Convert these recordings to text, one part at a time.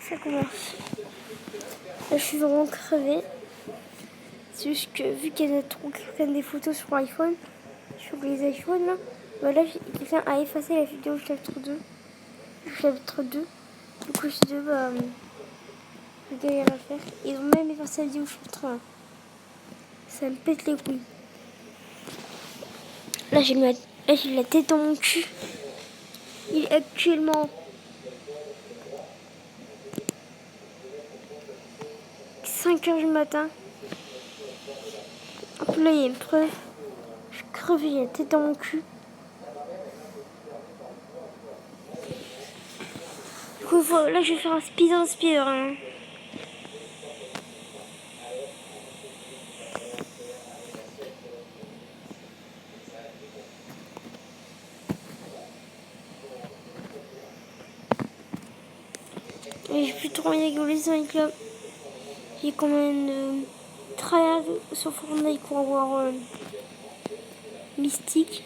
Ça commence. Là, je suis vraiment crevée. C'est juste que vu qu'il y en a trop qui prennent des photos sur l'iPhone, sur les iPhones, là, bah là quelqu'un a effacé la vidéo chapitre 2. Chapitre 2. Du coup, je dis, j'ai galère à faire. Ils ont même effacé la vidéo chapitre 1. Ça me pète les couilles. Là, j'ai la tête dans mon cul. Il est actuellement 5h du matin. Hop là, il y a une preuve. Je suis crevée, j'ai la tête dans mon cul. Du coup, là, je vais faire un speedrun. Et j'ai plus trop envie de rigoler avec là. J'ai quand même tryhard sur Fortnite pour avoir Mystique.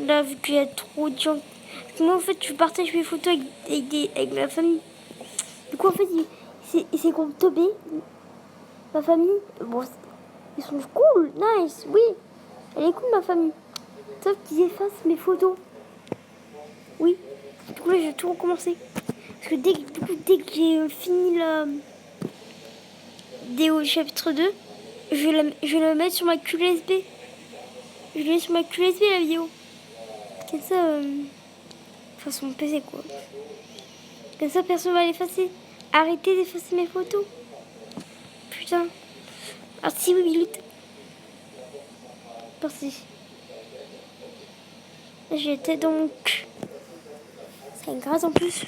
Là, vu qu'il y a trop de gens. Parce que moi, en fait, je partage mes photos avec ma famille. Du coup, en fait, c'est comme Tobé, ma famille. Bon, ils sont cool, nice, oui. Elle est cool, ma famille. Sauf qu'ils effacent mes photos. Oui. Du coup, là, je vais tout recommencer. Parce que dès que j'ai fini la vidéo chapitre 2, je vais la mettre sur ma clé USB. Je vais mettre sur ma clé USB la vidéo. Comme ça, enfin sur mon PC quoi. Comme ça, personne va l'effacer. Arrêtez d'effacer mes photos. Putain. Merci 8 minutes. Merci. J'étais donc... Ça me gratte en plus.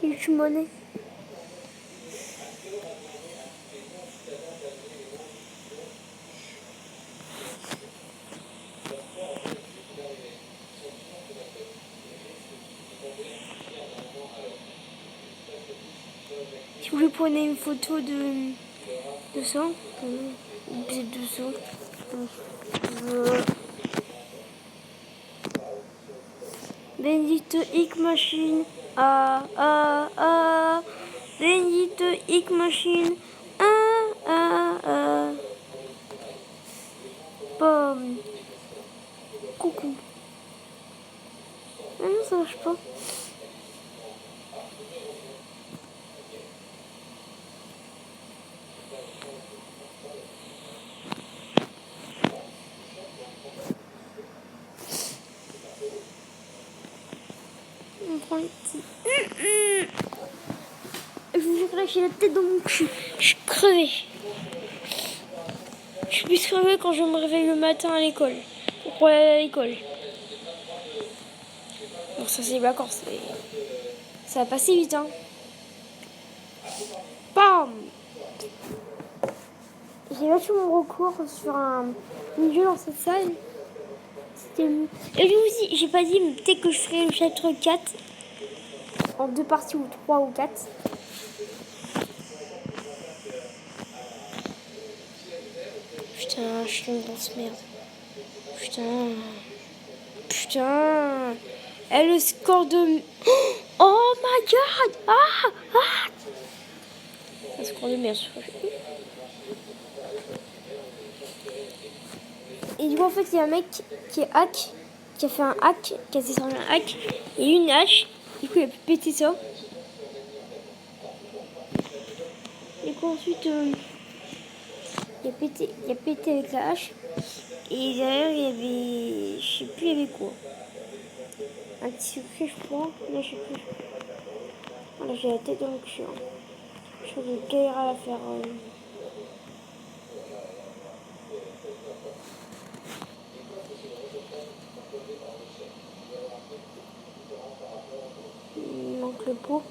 Je suis monnaie. Si vous voulez prendre une photo de ça, peut-être de ça. Bendito Hic Machine. Bendito Hic Machine. Pomme. Coucou. Ah non, ça marche pas. On prend les petits. Je vous jure, là, j'ai la tête dans mon cul. Je suis crevée. Je suis plus crevée quand je me réveille le matin à l'école. Pour aller à l'école. Bon, ça, c'est les vacances. Mais... ça va passer vite, hein. Bam! J'ai lâché mon recours sur une jeu dans cette salle. Et lui aussi, j'ai pas dit, mais peut-être que je ferai le chapitre 4 en 2 parties ou 3 ou 4. Putain, je suis une grosse merde. Putain. Et le score de... Oh my god! Un score de merde, je crois. Et du coup, en fait, il y a un mec qui a fait un hack, qui a descendu un hack, et une hache. Du coup, il a pu péter ça. Et coup, ensuite, il a pété avec la hache. Et derrière, il y avait... je sais plus, il y avait quoi. Un petit secret, je crois. Là, je sais plus. Là, j'ai la tête dans le cul. Je suis de galère à la faire. Il manque le pot.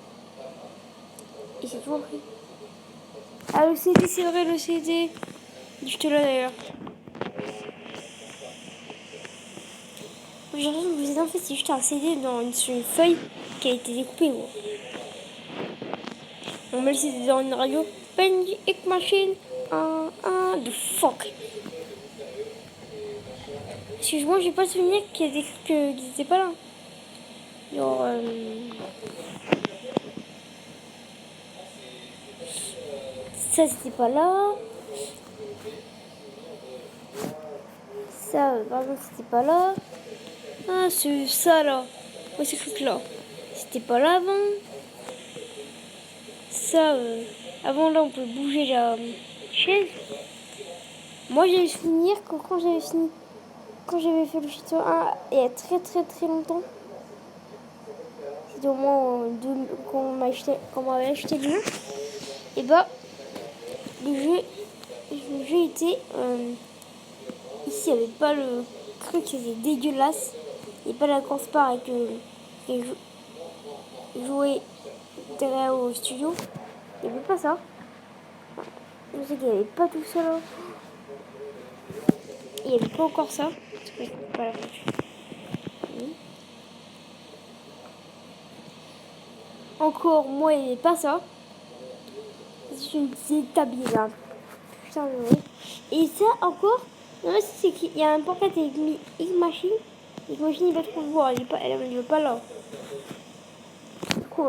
Et c'est tout pris. Ah, le CD, c'est vrai, le CD. Je te l'ai d'ailleurs. J'ai l'impression que vous êtes en fait, c'est juste un CD sur une feuille qui a été découpée. On met le site dans une radio. Benji X Machine. The fuck. Excuse-moi, j'ai pas le souvenir qu'il y a des trucs qui n'étaient pas là. Genre, ça c'était pas là. Ça, pardon, c'était pas là. Ah, c'est ça là. Ouais, ces trucs là. C'était pas là avant. Ça, avant là, on peut bouger la chaise. Moi, j'ai le souvenir que quand j'avais fini, quand j'avais fait le Château 1, il y a très longtemps. C'était au moins quand on m'avait acheté le jeu. Et bah, le jeu était. Ici, il n'y avait pas le truc, c'était dégueulasse. Il n'y avait pas la course part avec les jouets derrière au studio. Il n'y avait pas ça. Je sais qu'il n'y avait pas tout ça là. Il n'y avait pas encore ça. Parce que je ne peux pas la voiture. Encore, moi, il n'y avait pas ça. C'est une étape bizarre. Putain, oui. Et ça, encore, non, c'est qu'il y a un portrait avec X-Machine. X-Machine, il va trop le voir. Elle n'est pas là. Du coup,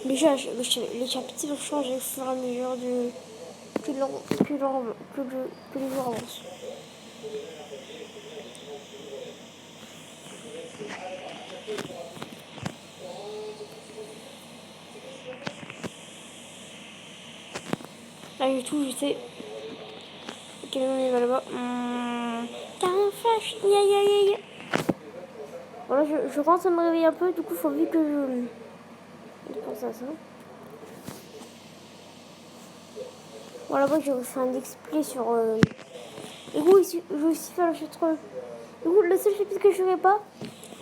déjà, les chapitres changent au fur et à mesure que les jours avancent. Là, j'ai tout, je sais. Quel moment il va là-bas? T'as un flash. Yeah. Voilà, je commence à me réveiller un peu, du coup, il faut vite que je pense à ça. Voilà, moi, j'ai fait un expliqué sur. Du coup, je vais aussi faire le chapitre. Du coup, le seul chapitre que je ne ferai pas,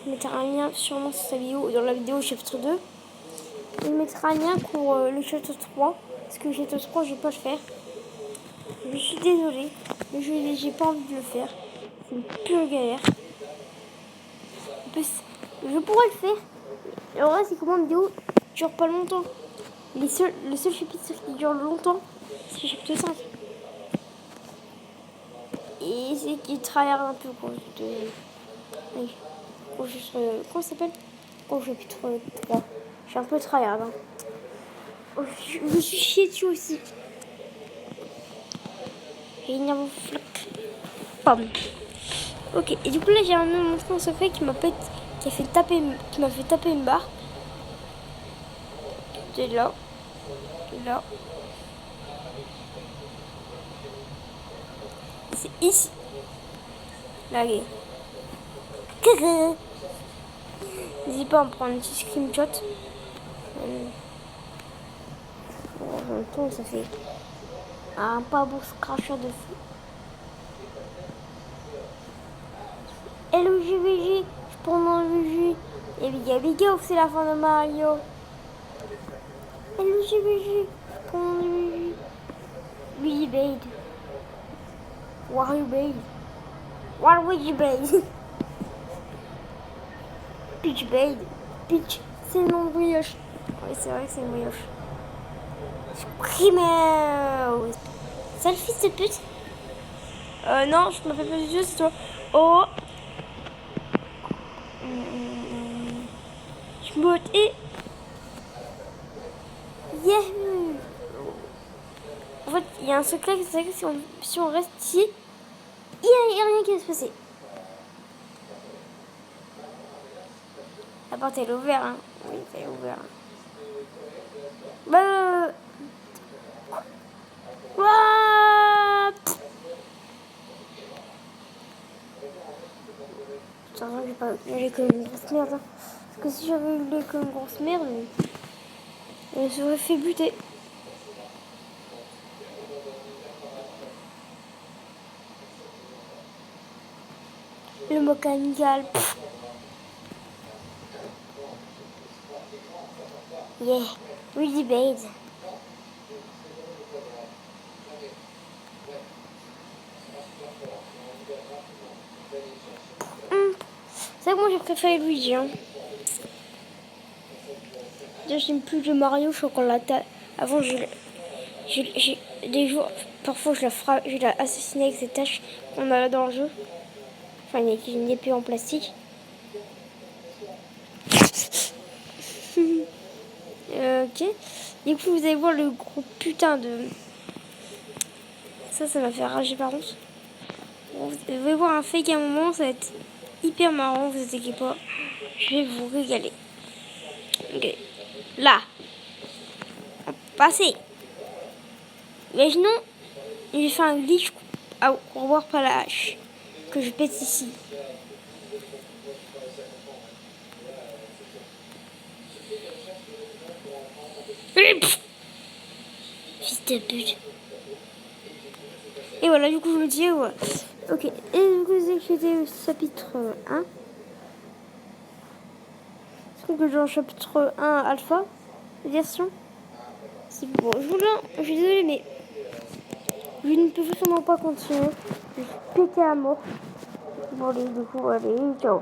je mettrai un lien sûrement sur sa vidéo, dans la vidéo chapitre 2. Je mettrai un lien pour le chapitre 3. Parce que le chapitre 3, je ne vais pas le faire. Je suis désolée, mais j'ai pas envie de le faire. C'est une pure galère. Je pourrais le faire. Et en vrai, c'est que ma vidéo dure pas longtemps. Le seul chapitre qui dure longtemps, c'est le chapitre 5. Et c'est qu'il travaille un peu quand comment ça s'appelle? Au chapitre 3. Je suis un peu tryhard. Hein. Oh, je me suis chié dessus aussi. J'ai une flaque. Pardon. Ok, et du coup là j'ai un montré un secret qui m'a fait taper une barre. C'est là. C'est ici. Là, allez. N'hésitez pas à me prendre un petit screenshot. En même temps, ça fait un pas beau scratcher de fou. Hello JVG, je prends dans le jus. Et Big Off, c'est la fin de Mario. Hello JVG, je prends dans le jus. Really bad. What are you bad? What would you bad? Peach bad. Peach, c'est le nom de brioche. Oui, c'est vrai que c'est une brioche. Screamer. Sale fils de pute. Non, je m'appelle pas du tout, c'est toi. Oh. Je me et. Yeah. En fait, il y a un secret, c'est que si on reste ici, il n'y a rien qui va se passer. La porte elle est ouverte, hein. Oui, elle est ouverte. J'ai comme une grosse merde. Hein. Parce que si j'avais eu l'œil comme une grosse merde, elle serait fait buter. Le moque amical. Yeah, really bad. C'est vrai que moi j'ai préféré Luigi. Hein. j'aime plus de Mario, je suis encore la taille. Avant, j'ai des jours, parfois je la assassinais avec ces tâches qu'on a là dans le jeu. Enfin, il y a une épée en plastique. Ok. Du coup, vous allez voir le gros putain de... Ça m'a fait rager par contre. Vous allez voir un fake à un moment, ça va être hyper marrant, vous inquiétez pas. Je vais vous régaler. Ok. Là. Passez. Imaginons, j'ai fait un glitch à revoir par la hache. Que je pète ici. Fils de pute. Et voilà, du coup, je me dis, ouais. Ok, et du coup, c'était le chapitre 1. Je trouve que j'ai un chapitre 1 alpha, version. C'est bon, je suis désolée, mais je ne peux vraiment pas continuer. Je suis pété à mort. Bon, allez, du coup, allez, ciao.